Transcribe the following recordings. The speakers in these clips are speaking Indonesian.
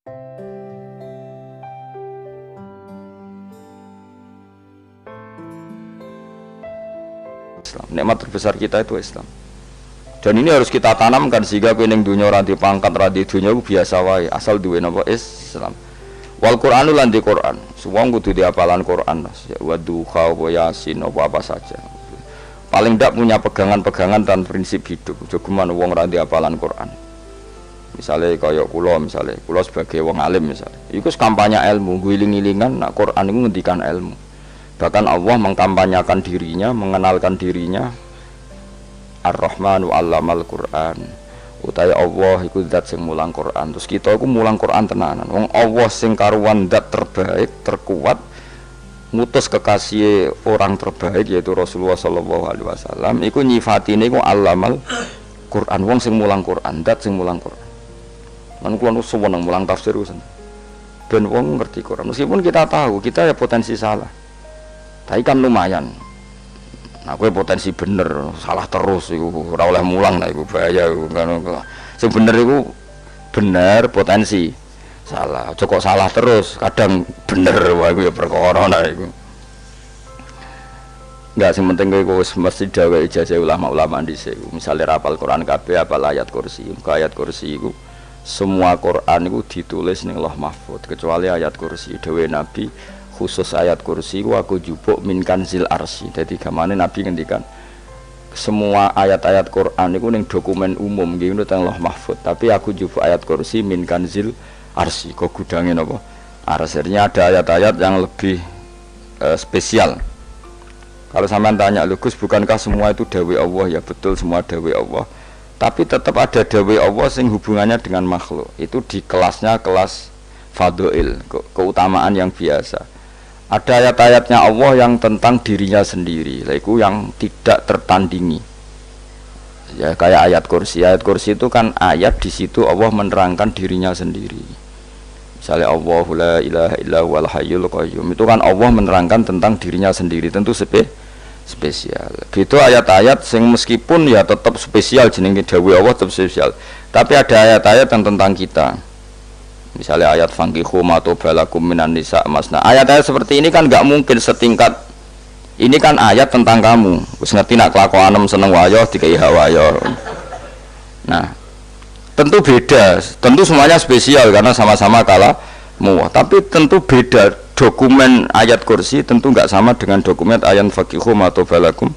Islam. Nikmat terbesar kita itu Islam. Dan ini harus kita tanamkan sehingga kowe ning donya ora di pangkat, ora di donya biasa wae, asal duwe napa Islam. Wal Qur'anu lan di Qur'an. Wong kudu diapalan Qur'an. Wa duha wa yasin apa saja. Paling ndak punya pegangan-pegangan dan prinsip hidup. Jogeman wong ora diapalan Qur'an. Misalnya kaya kula sebagai wong alim misalnya. Iku kampanye ilmu, guling-gilingan nak Qur'an iku ngendikan ilmu. Bahkan Allah mengkampanyakan dirinya, mengenalkan dirinya Ar-Rahmanu 'allamal Qur'an. Utawi Allah iku zat sing mulang Qur'an. Terus kita iku mulang Qur'an tenanan. Wong Allah sing karuan zat terbaik, terkuat, ngutus kekasih orang terbaik yaitu Rasulullah sallallahu alaihi wasallam. Iku nyifatine iku 'allamal Qur'an. Wong sing mulang Qur'an, zat sing mulang Qur'an. Lan kula nu seneng mulang tafsir usen. Ben wong ngerti Qur'an. Meskipun kita tahu kita ya potensi salah. Tapi kan lumayan. Nah, kowe potensi bener, salah terus iku ora oleh mulang, nah iku bahaya iku kan. Sing bener iku bener potensi. Salah, aja kok salah terus, kadang bener wae iku ya perkara nah iku. Enggak sing penting kowe wis mesti dawe ijazah ulama-ulama dhisik. Misale rapal Quran kabeh, apal ayat kursi. Ayat kursi iku semua Quran iku ditulis ning Lauh Mahfuz kecuali ayat kursi. Dewe Nabi khusus ayat kursi aku jupuk min kanzil arsy. Jadi gamane Nabi ngendikan semua ayat-ayat Quran itu ning dokumen umum nggih ngono teng Lauh Mahfuz, tapi aku jupuk ayat kursi min kanzil arsy. Kok gudange napa? Arsy-nya ada ayat-ayat yang lebih spesial. Kalau sampean tanya, "Lho Gus, bukankah semua itu dawuh Allah?" Ya betul, semua dawuh Allah. Tapi tetap ada dawuh Allah sing hubungannya dengan makhluk. Itu di kelasnya kelas fadhil, keutamaan yang biasa. Ada ayat-ayatnya Allah yang tentang dirinya sendiri, itu yang tidak tertandingi. Ya kayak ayat kursi. Ayat kursi itu kan ayat di situ Allah menerangkan dirinya sendiri. Misalnya Allahu la ilaha illa huwal hayyul qayyum. Itu kan Allah menerangkan tentang dirinya sendiri, tentu spesial. Itu ayat-ayat sing meskipun ya tetap spesial jenenge dawuh Allah tetap spesial. Tapi ada ayat-ayat yang tentang kita. Misalnya ayat fankihu ma tobalakum minan nisa masna. Ayat-ayat seperti ini kan enggak mungkin setingkat. Ini kan ayat tentang kamu. Wis ngerti nak kelakuanem seneng wayo dikai hawayo. Nah, tentu beda. Tentu semuanya spesial karena sama-sama kalamu. Tapi tentu beda. Dokumen ayat kursi tentu enggak sama dengan dokumen ayat fankihu ma tobalakum.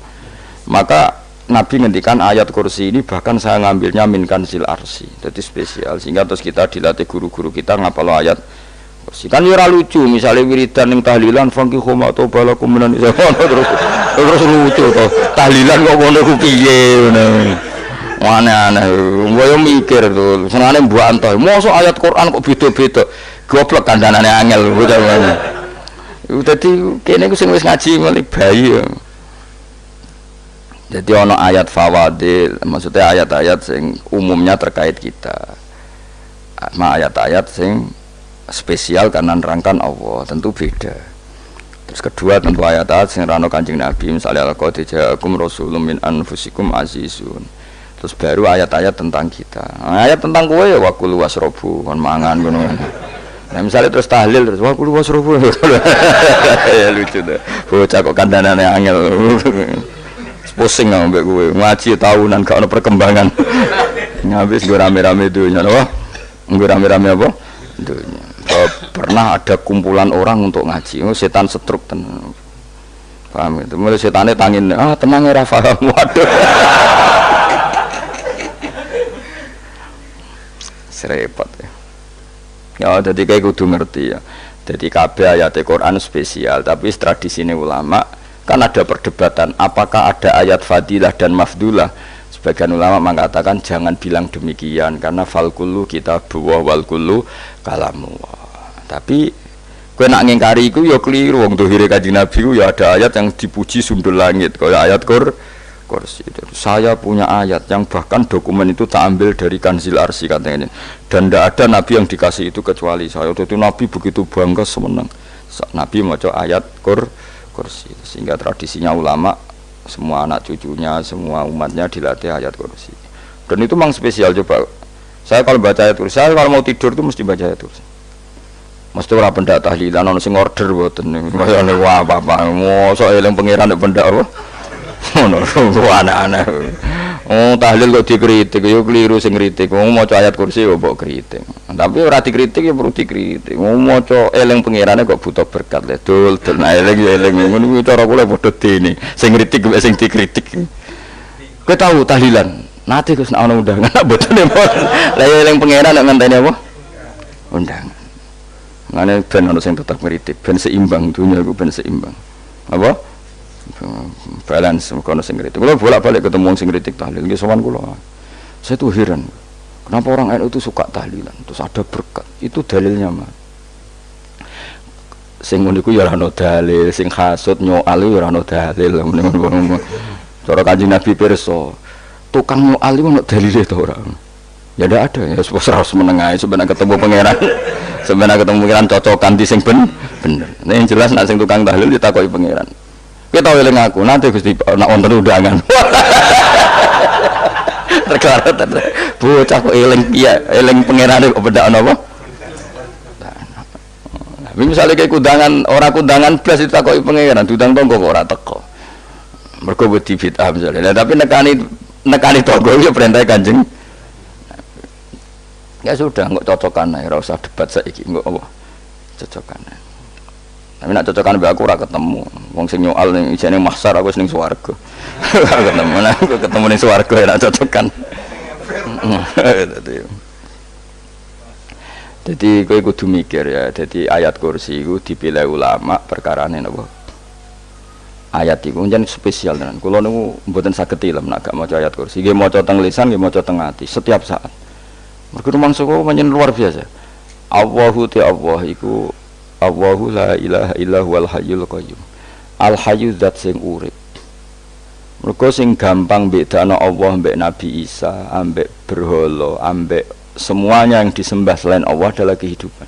Maka Nabi ngendikan ayat kursi ini bahkan saya ngambilnya min kanzil arsy, jadi spesial sehingga terus kita dilatih guru-guru kita ngapal ayat kursi. Kan ora lucu misalnya wiridan ning tahlilan fankihu ma tobalakum minan nisa terus lucu to. Tahlilan kok ngono ku piye ngono. Aneh-aneh. Kowe mikir to, senane mbok antoh. Mosok ayat Quran kok beda-beda. Goblok kandhanane angel bocah ngene. Dadi kene ku sing wis ngaji mulai bayi ya. Jadi ono ayat fawadil, maksudnya ayat-ayat sing umumnya terkait kita. Ayat-ayat sing spesial karena nerangkan Allah, tentu beda. Terus kedua tentu ayat-ayat sing rano Kanjeng Nabi, misalnya laqad ja'akum rasulun min anfusikum azizun. Terus baru ayat-ayat tentang kita. Ayat tentang kowe ya waqul wasrobu, kon mangan ngono. Nah misalnya terus tahlil terus waqul wasrobu. Ya lucu deh. Bocah kok kandhanane angel. Pusing ambek gue ngaji tahunan gak ada perkembangan. Habis gue rame-rame dunia loh. Gue rame-rame apa? Dunia. Pernah ada kumpulan orang untuk ngaji. Setan setruk tenang. Paham itu? Mulai setannya tangin. Tenang ya Rafa. Waduh. Serepot ya. Ya jadi kayak kudu ngerti ya. Jadi kabeh ayat Quran spesial. Tapi tradisi ini ulama. Kan ada perdebatan apakah ada ayat fadilah dan mafdulah. Sebagian ulama mengatakan jangan bilang demikian karena fal kullu kitabullah wal kullu kalamullah. Tapi kowe nak ngingkari iku ya keliru. Wong dohire Kanjeng Nabi ku ya ada ayat yang dipuji sundul langit kaya ayat kursi. Saya punya ayat yang bahkan dokumen itu tak ambil dari kanzil arsy katanya. Dan tidak ada nabi yang dikasih itu kecuali saya. Itu Nabi begitu bangga semenang. Nabi maca ayat kursi, sehingga tradisinya ulama semua anak cucunya semua umatnya dilatih ayat kursi. Dan itu memang spesial. Coba saya kalau baca ayat kursi, saya kalau mau tidur itu mesti baca ayat kursi. Mesti ora pendak tahlilan ana sing order mboten. Kaya niku apa-apa. Mosok eling pangeran nek pendak apa? Ngono aneh-aneh. Oh tahlil kok dikritik ya keliru sing kritik. Wong maca ayat kursi kok mbok kritik. Tapi ora dikritik ya perlu dikritik. Wong maca eling pangerane kok butuh berkat le. Dul nah eling ya eling ngono kuwi cara kula padha dene. Sing kritik mek sing dikritik. Kowe tahu tahlilan? Nate Gus nek ana undangan mboten. Lah eling pangeran nek ngenteni apa? Undangan. Ngene ben ana sing tetep ngritik, ben seimbang dunia iku ben seimbang. Apa? Balance kono sing ngritik. Kula bolak-balik ketemu sing ngritik tahlil nggih sowan kula. Saya tuh heran. Kenapa orang NU itu suka tahlilan? Terus ada berkat. Itu dalilnya mah. Sing ngono iku ya ora ono dalil, sing hasud nyoal ya ora ono dalil. Cara Kanjeng Nabi pirsa, tukang nyoal iku ono dalile to ora? Ya ndak ada ya, harus menengahi sebenarnya ketemu pangeran. Sebenarnya ketemu pangeran cocokan di sing bener. Nah yang jelas nak sing tukang tahlil ditakoki pangeran. Kowe tau eling aku, nanti Gusti nak wonten undangan. Terkara bocah kok eling piye, eling pangerane kok pendak napa? Nah, misalnya kayak kundangan, orang kundangan blas ditakoki pangeran, diundang tonggo kok ora teko. Mergo wedi bid'ah misalnya. Nah, tapi nekani tonggo ya perintah Kanjeng. Ya sudah, nggak cocokan ae, ora usah debat saiki, nggak apa. Cocokan ae. Tapi nak cocokan mbek aku ora ketemu. Wong sing nyoal ning ijene mahsyar aku ning swarga. Ketemu nah, aku ketemu ning swarga nak cocokan. Jadi kowe kudu mikir ya, jadi ayat kursi iku dipilih ulama perkarane napa? Ayat iku njen spesial tenan. Kula niku mboten saged ilem nek gak maca ayat kursi. Nggih maca teng lisan, nggih maca teng ati setiap saat. Mergo rumangsa kok pancen luar biasa. Allahu ta Allah iku Allahu la ilaha illa huwal hayyul qayyum. Al hayyu zat sing urip. Mergo sing gampang bedakno Allah mbek Nabi Isa, ambek berhala, ambek semuanya yang disembah selain Allah adalah kehidupan.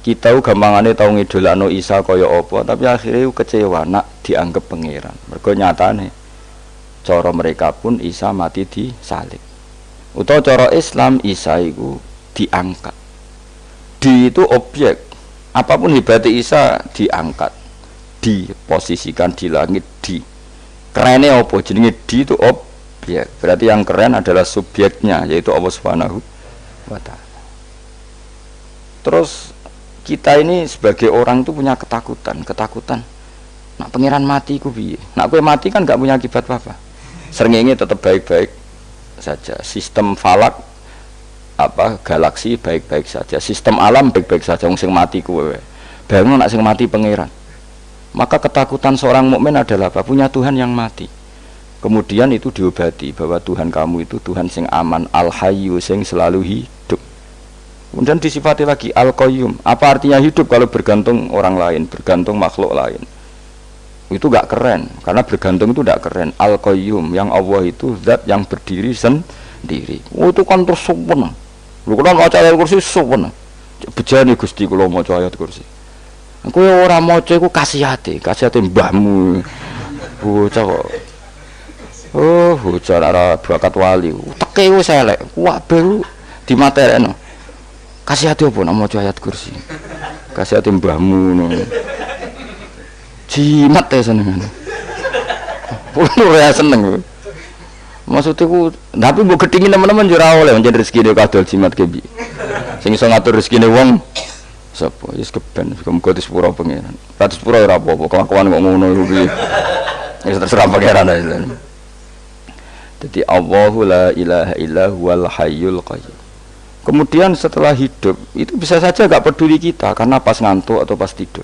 Kita gampangane tau ngidolakno Isa kaya apa, tapi akhirnya kecewa nak dianggap pangeran. Mergo nyatane cara mereka pun Isa mati disalib. Utawa cara Islam Isa itu diangkat. Di itu objek. Apapun hebatnya Isa diangkat, diposisikan di langit, di. Kerennya apa? Jenenge di itu objek. Berarti yang keren adalah subjeknya, yaitu Allah Subhanahu wa ta'ala. Terus kita ini sebagai orang itu punya ketakutan. Nak pangeran mati ku piye? Nak kowe mati kan gak punya akibat apa-apa. Srengenge tetap baik-baik saja. Sistem falak galaksi baik-baik saja. Sistem alam baik-baik saja. Wong sing mati kuwe. Bayangno nak sing mati pangeran. Maka ketakutan seorang mukmin adalah apa? Punya Tuhan yang mati. Kemudian itu diobati bahwa Tuhan kamu itu Tuhan sing aman, al-hayyu sing selalu hidup. Kemudian disifati lagi al-qayyum. Apa artinya hidup kalau bergantung orang lain, bergantung makhluk lain? Itu gak keren, karena bergantung itu gak keren. Al-qayyum, yang Allah itu zat yang berdiri sendiri. Oh, itu kan terus sempurna. Lu kan maca ayat kursi sempurna. Bejane Gusti kula maca ayat kursi. Kowe ora maca iku kasihate mbahmu. Bocah kok. Oh, bocah ora bakat wali. Teke wis elek. Kabeh dimaterekno. Kasihate opo nek maca ayat kursi? Kasihate mbahmu ngono. Jimat ya seneng. Ora seneng. Maksudku, tapi mbok gedhingi teman-teman yo ora oleh njen rezekine kadol jimat kebi. Sing iso ngatur rezekine wong sapa? Wis keben, muga disepuro pangeran. Ratus pura ora apa-apa, kelakuan kok ngono iku piye. Wis terserah pangeran ae. Jadi Allahu la ilaha illa huwal hayyul qayyum. Kemudian setelah hidup, itu bisa saja gak peduli kita karena pas ngantuk atau pas tidur.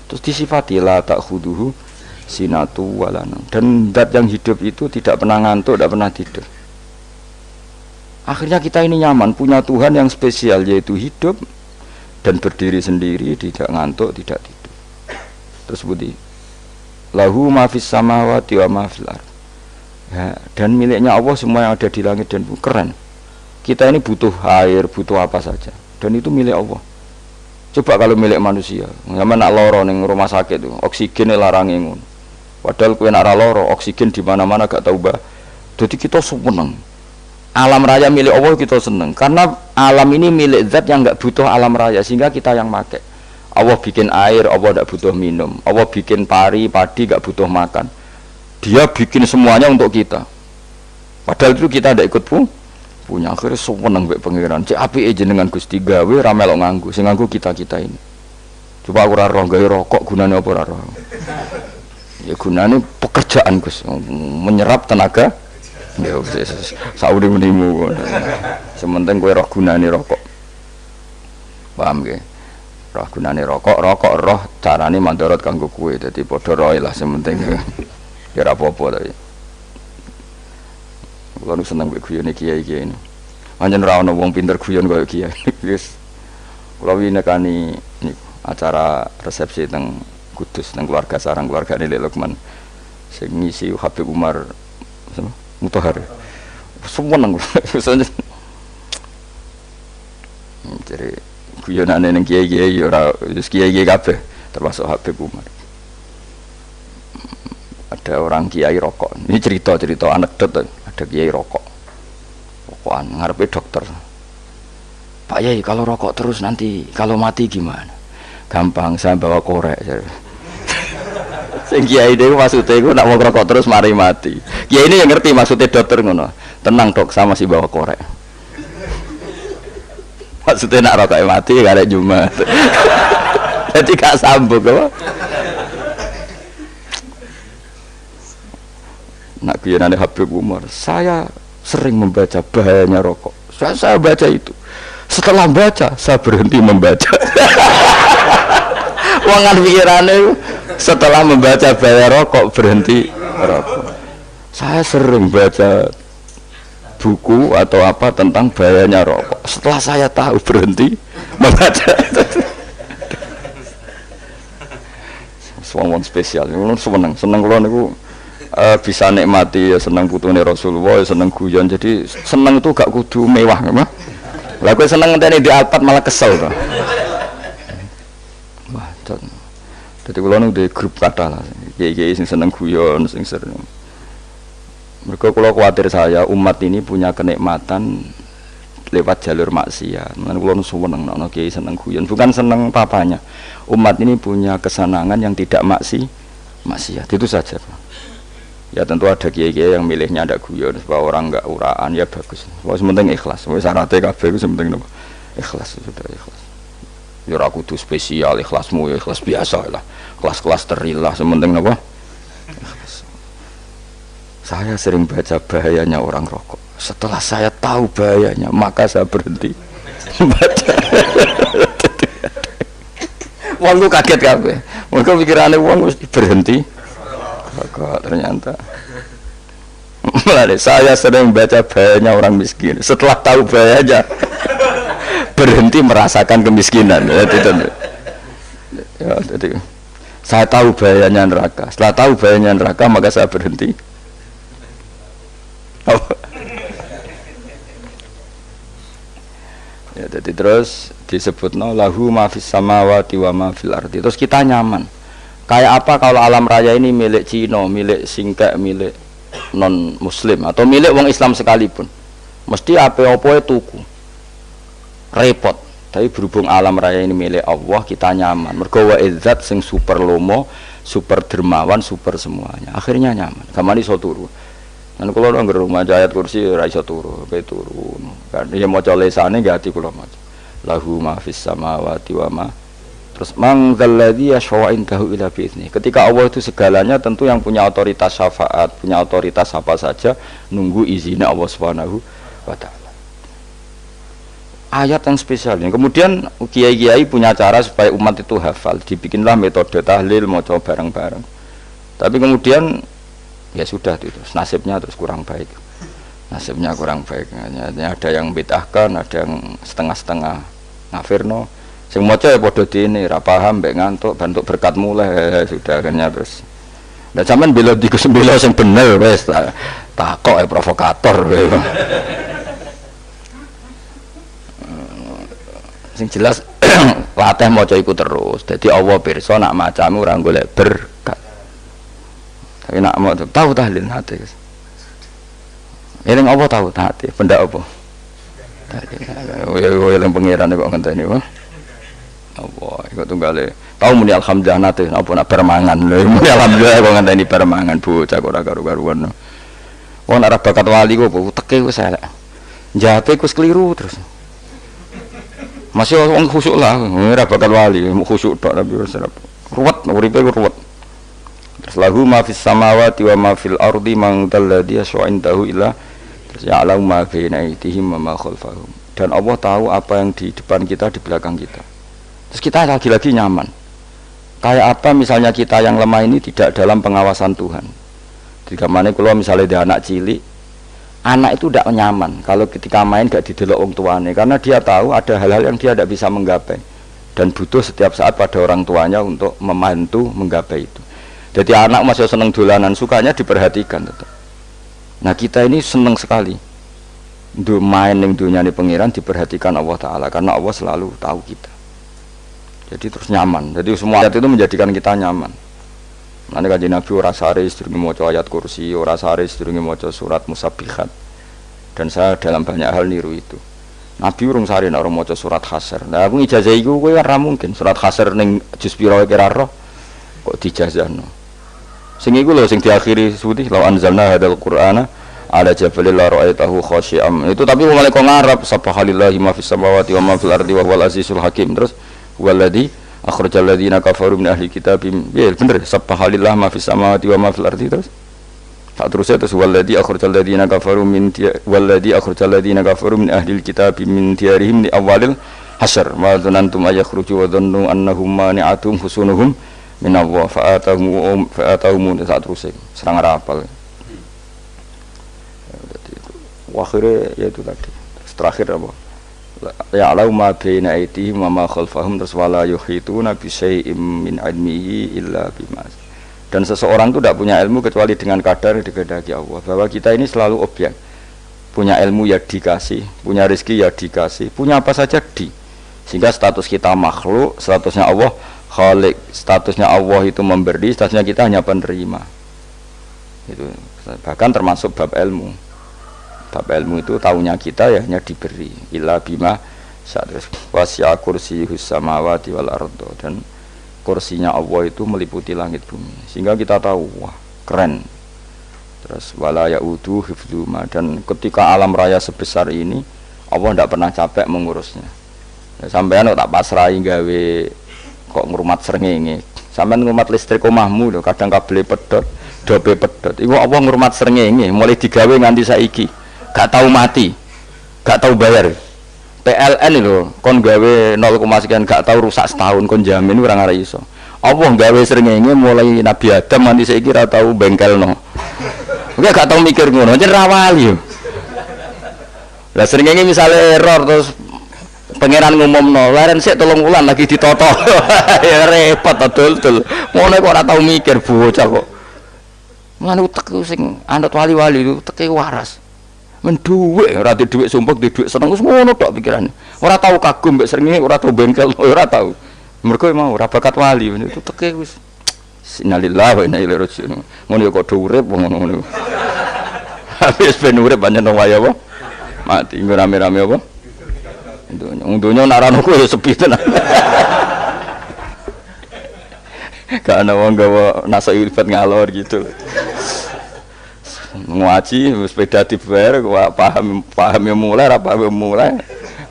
Terus disifati la ta'khuduhu sinatu walana. Dan zat yang hidup itu tidak pernah ngantuk, tidak pernah tidur. Akhirnya kita ini nyaman, punya Tuhan yang spesial, yaitu hidup dan berdiri sendiri, tidak ngantuk, tidak tidur. Terus budi lahu ma fis samawati wa ma fil ardh. Ya, dan miliknya Allah semua yang ada di langit dan bumi. Keren. Kita ini butuh air, butuh apa saja, dan itu milik Allah. Coba kalau milik manusia, zaman nak loro ning rumah sakit itu, oksigen larange ngono. Padahal kowe nak ora loro, oksigen di mana-mana gak tau, Mbak. Jadi kita seneng. alam raya milik Allah kita seneng karena alam ini milik zat yang nggak butuh alam raya sehingga kita yang pakai. Allah bikin air, Allah tidak butuh minum. Allah bikin padi nggak butuh makan. Dia bikin semuanya untuk kita. Padahal itu kita tidak ikut punya. Akhirnya seneng mbek pangeran. Cek apike jenengan Gusti gawe ra melok nganggo. Sing nganggo kita-kita ini. Coba aku ora roh gawe rokok gunane apa ora roh. Ya gunane pekerjaan Gus, menyerap tenaga. Ya wis sauri menimu. Sementing kowe roh gunane rokok. Paham nggih? Roh gunane rokok roh carane mandorot kanggo kowe. Dadi padha roe lah sementing. Ya ora apa-apa tapi. Kulo nu seneng mbek guyone kiai-kiai ini. Pancen ora ana wong pinter guyon kaya kiai. Wis kula winekani niku acara resepsi teng Kudus teng keluarga sarang keluargane Lek Lukman. Sing ngisi Habib Umar Mutahar. Seneng kula. Jadi guyonane ning kiai-kiai ora wis kiai-kiai kabeh termasuk Habib Umar. Ada orang kiai rokok. Ini cerita anekdot. Ada kiai rokok. Rokokan ngarepe dokter. Pak Yai kalau rokok terus nanti kalau mati gimana? Gampang saya bawa korek. Sing kiai dhewe maksudnya iku nak mau rokok terus mari mati. Kiai ini yang ngerti maksudnya dokter ngono. Tenang dok, saya masih bawa korek. Maksudnya nak rokok mati gak ada Jumat. Jadi gak sambung apa? Nak kuyonane Habib Umar, saya sering membaca bahayanya rokok. Saya baca itu. Setelah baca, saya berhenti membaca. Wangan pikirannya setelah membaca bahaya rokok berhenti rokok. Saya sering baca buku atau apa tentang bahayanya rokok. Setelah saya tahu berhenti membaca. Wong spesial, seneng kalau niku bisa nikmati ya seneng putune Rasulullah, ya seneng guyon. Jadi seneng itu gak kudu mewah, mah. Lah kowe seneng ngenteni di Alphard malah kesel to. Wah, dadi kula nu di grup kata lah. Kiai-kiai sing seneng guyon, sing sering. Mereka kula kuwatir saya umat ini punya kenikmatan lewat jalur maksiat. Mulane kula nu seneng ana kiai seneng guyon, bukan seneng papanya. Umat ini punya kesenangan yang tidak maksiat. Itu saja. Ya tentu ada kiai-kiai yang milihnya ada guyon supaya orang enggak uraan ya bagus. Wes penting ikhlas. Wes syaratnya kabeh iku penting napa? Ikhlas sudah ikhlas. Ya ora kudu spesial ikhlasmu ya ikhlas biasa lah. Kelas-kelas terilah penting napa? Ikhlas. Saya sering baca bahayanya orang rokok. Setelah saya tahu bahayanya, maka saya berhenti baca. Wong ku kaget kabeh. Mergo pikirane wong wis berhenti. Kok ternyata saya sering baca bahayanya orang miskin. Setelah tahu bahayanya berhenti merasakan kemiskinan. Ya, jadi saya tahu bahayanya neraka. Setelah tahu bahayanya neraka maka saya berhenti. Ya, jadi terus disebutno lahu ma fis samawati wa ma fil ardi. Terus kita nyaman. Kayak apa kalau alam raya ini milik Cina, milik Singkek, milik non Muslim atau milik wong Islam sekalipun, mesti apa-apa tuku, repot. Tapi berhubung alam raya ini milik Allah, kita nyaman. Mergo wa izzat sing super lomo, super dermawan, super semuanya. Akhirnya nyaman. Kamane iso turu. Lan kula nang rumah ayat kursi ora iso turu, pe turu. Kan ya maca lesane nggih ati kula maca. Lahu ma fis samawati wa ma. Terus mangzalladzi yashfa'u indahu illa bi'izni. Ketika Allah itu segalanya, tentu yang punya otoritas syafaat, punya otoritas apa saja nunggu izinnya Allah Subhanahu wa taala. Ayat yang spesial. Kemudian kiai-kiai punya cara supaya umat itu hafal, dibikinlah metode tahlil maca bareng-bareng. Tapi kemudian ya sudah itu, nasibnya terus kurang baik. Nasibnya kurang baik. Ada yang bid'ahkan, ada yang setengah-setengah ngafirno. Sing maca ya padha dene, ra paham mbek ngantuk, bantuk berkat mulai sudah akhirnya terus. Lah sampean bela dikusembela sing bener wis takok provokator. Sing jelas latih maca iku terus. Dadi Allah pirsa nak macamu ora golek berkat. Tapi nak mau tahu tahlil nate. Eling apa tahu hati, benda apa? Eling pangeran kok ngenteni wae. Apa iku tunggale. Tahu muni alhamdulillah nate apa nak permangan. Muni alhamdulillah kok ngenteni permangan bocah kok ora karu-karuan. Wong ora bakat wali kok teke wis elek. Jape wis keliru terus. Masih wong khusuk lah, ora bakat wali, khusuk tok tapi wis ruwet, uripe ruwet. Terus lahu ma fis samawati wa ma fil ardi man dalladhi yash'indahu illa terus ya'lamu ma baina aydihim wa ma khalfahum. Dan Allah tahu apa yang di depan kita, di belakang kita. Terus kita lagi-lagi nyaman. Kayak apa misalnya kita yang lemah ini tidak dalam pengawasan Tuhan. Jika mana kalau misalnya dia anak cilik, anak itu tidak nyaman kalau ketika main gak didelok orang tuanya, karena dia tahu ada hal-hal yang dia tidak bisa menggapai dan butuh setiap saat pada orang tuanya untuk membantu menggapai itu. Jadi anak masih seneng dolanan, sukanya diperhatikan tetap. Nah kita ini seneng sekali untuk main yang dunia ini pengiran diperhatikan Allah Ta'ala, karena Allah selalu tahu kita. Jadi terus nyaman, jadi semua ayat itu menjadikan kita nyaman. Nanti kajian Nabi ora sare sedurunge maca ayat kursi, ora sare sedurunge maca surat musabbihat. Dan saya dalam banyak hal niru itu. Nabi urung sare nek ora maca surat Hasyr. Lah aku ijazah iku kowe ora mungkin surat Hasyr ning juz pira kira roh kok dijazahno. Sing iku lho sing diakhiri suti law anzalna hadzal qur'ana ala jabalil la ra'aitahu khashi'am. Itu tapi mulai kok ngarep subhanallahi ma fis samawati wa ma fil ardi wa huwal azizul hakim. Terus waladhi akhrajal ladzina kafaru min ahli kitabim. Ya bener subhanallah ma fis samawati wa ma fil ardi terus. Tak terusnya terus waladhi akhrajal ladzina kafaru min waladhi akhrajal ladzina kafaru min ahli kitabim min diyarihim li awalil hasyr. Ma dzanantum ayakhruju wa dhannu annahum mani'atum husunuhum min Allah fa'atahum tak terusnya serang rapal. Akhirnya yaitu tadi. Terus terakhir apa? Ya'lamu ma baina aydihim wa ma khalfahum terus wala yuhituna bi syai'in min ilmihi illa bima. Dan seseorang itu tidak punya ilmu kecuali dengan kadar dikehendaki Allah. Bahwa kita ini selalu objek. Punya ilmu ya dikasih, punya rezeki ya dikasih, punya apa saja di. Sehingga status kita makhluk, statusnya Allah khalik, statusnya Allah itu memberi, statusnya kita hanya penerima. Itu bahkan termasuk bab ilmu. Bab ilmu itu taunya kita ya hanya diberi illa bima terus wasi'a kursiyus samawati wal ardo, dan kursinya Allah itu meliputi langit bumi sehingga kita tahu wah keren. Terus wala ya'udu hifdzuma, dan ketika alam raya sebesar ini Allah tidak pernah capek mengurusnya. Sampean tak pasrahi gawe kok ngrumat srengenge, sampean ngrumat listrik omahmu lho kadang kabel pedhot dobe pedhot iku Allah ngrumat srengenge mulai digawe nganti saiki gak tahu mati, gak tahu bayar. PLN itu kon gawe 0, sekian gak tahu rusak setahun kon jamin ora ngara iso. Allah gawe srengenge mulai Nabi Adam nanti saiki ora tahu bengkelno. Oke gak tahu mikir ngono, jen rawali yo. Lah srengenge misale error terus pangeran ngumumno, laren sik 3 wulan lagi ditoto. Ya repot dul. Ngono kok ora tahu mikir bocah kok. Mulane utek sing anut wali-wali itu teke waras. Menduwe ora duwe sumpek, duwe seneng wis ngono tok pikirane. Ora tahu kagum mbek srengenge, ora tahu bengkel, ora tahu. Mergo mau ora bakat wali itu teke wis innalillahi wa inna ilaihi raji'un. Ngono ya kok do urip ngono. Habis ben urip pancen waya apa? Mati nggo rame-rame apa? Untunya nak ranoku ya sepi tenan. Gak ada wong gawa nasa ibad ngalor gitu. Ngaji sepeda dibayar paham ya mulai apa mulai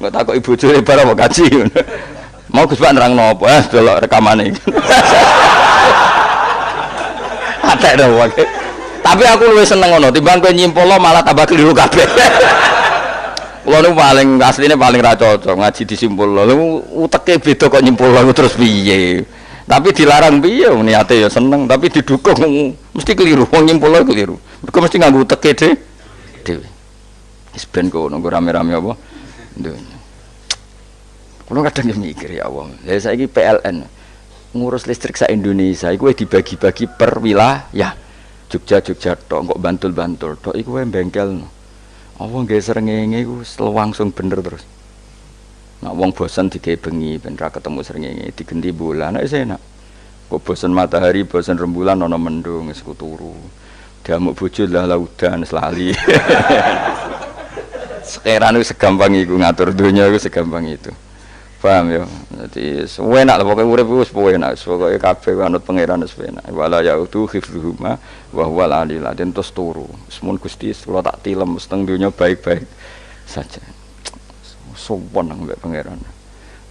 nggak takut ibu curi barang mau kaji mau Gus Pak nerang nopo delok rekamane ada dong tapi aku lebih seneng ngono timbang kowe nyimpul malah tambah keliru kabeh. Kulo niku paling asline paling ra cocok ngaji disimpul lho uteke beda kok nyimpul terus piye. Tapi dilarang piye niate ya seneng tapi didukung mesti keliru wong nyimpul keliru. Mergo mesti nganggo teke dhewe. Wis ben kono rame-rame apa. Kulo kadang mikir ya Allah. Lah saiki PLN ngurus listrik sak Indonesia iku dibagi-bagi per wilayah. Jogja tok, kok Bantul tok iku wae bengkel. Apa nggih srengenge iku langsung bener terus. Nak wong bosan digawe bengi ben ra ketemu srengenge digenti bola nek enak. Kok bosan matahari, bosan rembulan ana mendung wis turu. Damuk bojo lah laudan selali. Sekarang itu segampang itu ngatur dunia itu segampang itu. Paham ya? Jadi enak lah pokoknya urip wis enak. Pokoke kabeh anut pangeran wis enak. Wala yautu khifruhuma wa huwal alil azim terus turu. Semun Gusti kula tak tilem seteng dunia baik-baik saja. Sopan nang mbek pangeran.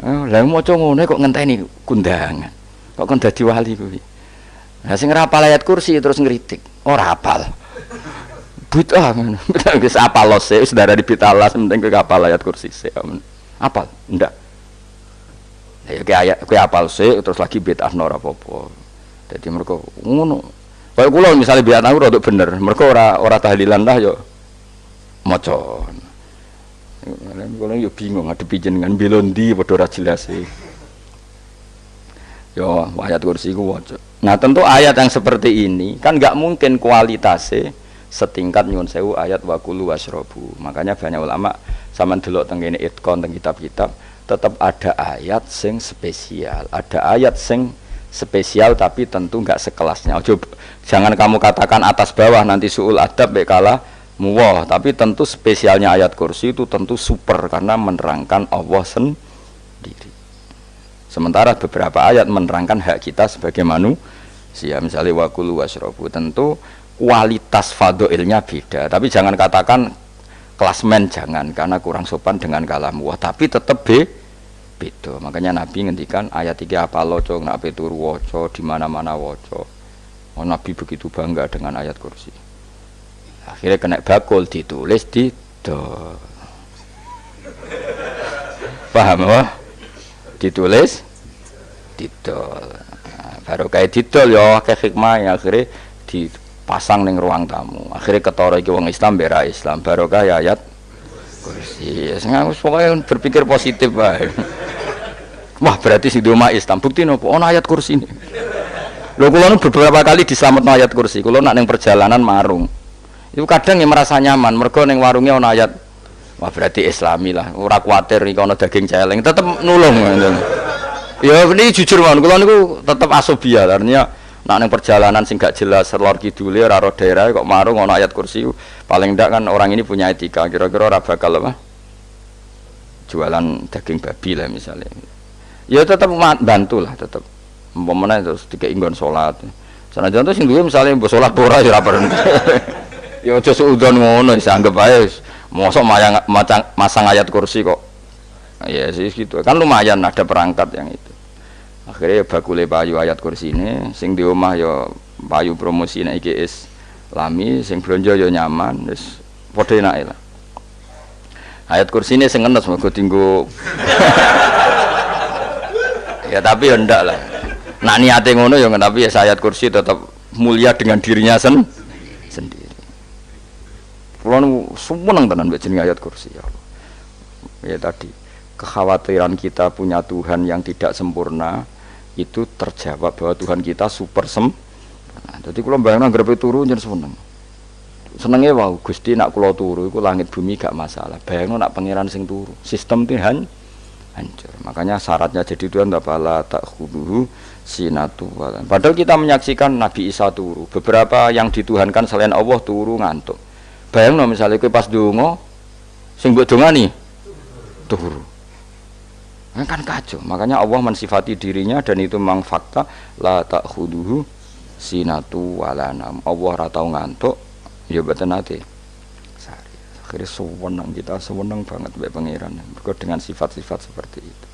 Lah maca ngene kok ngenteni kundangan. Kok kon dadi wali kuwi. Lah sing ora hafal ayat kursi terus ngritik. Ora hafal. Bid'ah ngono. Wis apal lose wis darani bitalas penting kowe hafal ayat kursi sik. Apal? Ndak. Ya ayat kowe hafal sik terus lagi bid'ah ora apa-apa. Dadi mergo ngono. Kaya kula misale bid'ah aku rada bener. Mergo ora tahlilan lah yo maca. Kula yo bingung ngadepi jenengan belondi padha ora jelas e. Yo ayat kursi ku waca. Nah tentu ayat yang seperti ini kan nggak mungkin kualitasnya setingkat nyuwun sewu ayat wakulu wasrobu. Makanya banyak ulama sama delok teng kene itqon teng kitab-kitab tetap ada ayat sing spesial, ada ayat sing spesial tapi tentu nggak sekelasnya. Jangan kamu katakan atas bawah nanti suul adab bekala muwah, tapi tentu spesialnya ayat kursi itu tentu super karena menerangkan Allah sendiri. Sementara beberapa ayat menerangkan hak kita sebagai manusia, misalnya wakulu wasrobu, tentu kualitas fadhilnya beda, tapi jangan katakan klasmen, jangan, karena kurang sopan dengan kalam wah, tapi tetap beda. Makanya Nabi ngendikan ayat 3 apa loco nak turu waca di mana-mana waca. Oh, Nabi begitu bangga dengan ayat kursi. Akhirnya kena bakul ditulis di paham wah? Ditulis didol. Baru kayak didol ya kayak hikmah ya akhirnya dipasang ning ruang tamu. Akhirnya ketara iki wong Islam bera Islam barokah ya ayat kursi. Sing aku pokoke berpikir positif wae. Wah, berarti sing di omah Islam bukti nopo ana ayat kursi ini. Lho kula beberapa kali diselametno ayat kursi. Kula nak ning perjalanan marung. Itu kadang yang merasa nyaman mergo ning warunge ana ayat. Wah, berarti Islami lah. Ora kuwatir iki ana daging celeng, tetep nulung. Ya ini jujur mawon, kula niku tetep asobia, artinya nak ning perjalanan sing gak jelas lor kidule ora ro daerah kok marung ana ayat kursi, paling ndak kan orang ini punya etika, kira-kira ora bakal apa? Jualan daging babi lah misalnya. Ya tetep bantulah tetep. Umpamane terus dikek nggon salat. Sanajan to sing duwe misale mbok salat ora ya ora perlu. Ya aja suudon ngono, wis anggap ae mosok masang ayat kursi kok. Ya sih gitu. Kan lumayan ada perangkat yang itu. Akhirnya bakule payu ayat kursi ini, sing di omah ya payu promosi nek iki Islami, sing blonjo ya nyaman, wis padha enake lah. Ayat kursi ini sing ngenes mergo dinggo. Ya tapi ya ndak lah. Nak niate ngono ya tapi ya ayat kursi tetap mulia dengan dirinya sendiri. Kula nu seneng tenan mbek jeneng ayat kursi ya Allah. Ya tadi kekhawatiran kita punya Tuhan yang tidak sempurna itu terjawab bahwa Tuhan kita super sempurna. Jadi kalau bayangkan grepe turu jen senengnya wow Gusti nak kula turu itu langit bumi gak masalah. Bayangno nak pangeran sing turu sistem Tuhan hancur. Makanya syaratnya jadi Tuhan bala takhuduhu sinatu. Padahal kita menyaksikan Nabi Isa turu, beberapa yang dituhankan selain Allah turu ngantuk. Bayangno misalnya kowe pas donga sing mbok dongani turu. Kan kacau. Makanya Allah mensifati dirinya dan itu memang fakta la ta'khuduhu sinatu wala nam. Allah ora tau ngantuk ya mboten nate. Akhirnya sewenang kita sewenang banget mbek pangeran mergo dengan sifat-sifat seperti itu.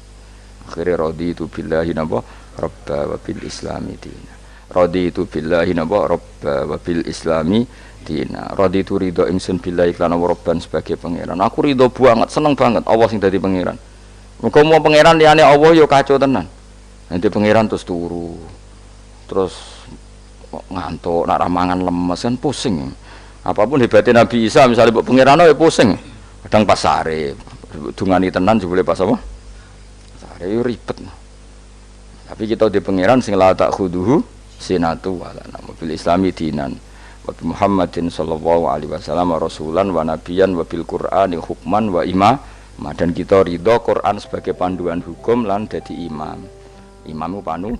Akhirnya raditu billahi napa rabba wa bil islami dina. Raditu billahi napa rabba wa bil islami dina. Raditu ridho ingsun billahi lan rabban sebagai pangeran. Aku ridho banget, seneng banget Allah sing dadi pangeran. Muga mau pangeran liyane Allah yo kacau tenan. Nanti pangeran terus turu. Terus ngantuk, nak ramangan lemes kan pusing. Apapun hebatnya Nabi Isa misalnya mbok pangeran yo pusing. Kadang pas sare, dungani tenan jebule pas apa? Sare yo ribet. Tapi kita di pangeran sing la ta'khuduhu sinatu wala nam bil islami dinan. Wa Muhammadin sallallahu alaihi wasallam rasulan wa nabiyan wa bil Qur'ani hukman wa dan kita ridho Quran sebagai panduan hukum lan dadi imam. Imamu panu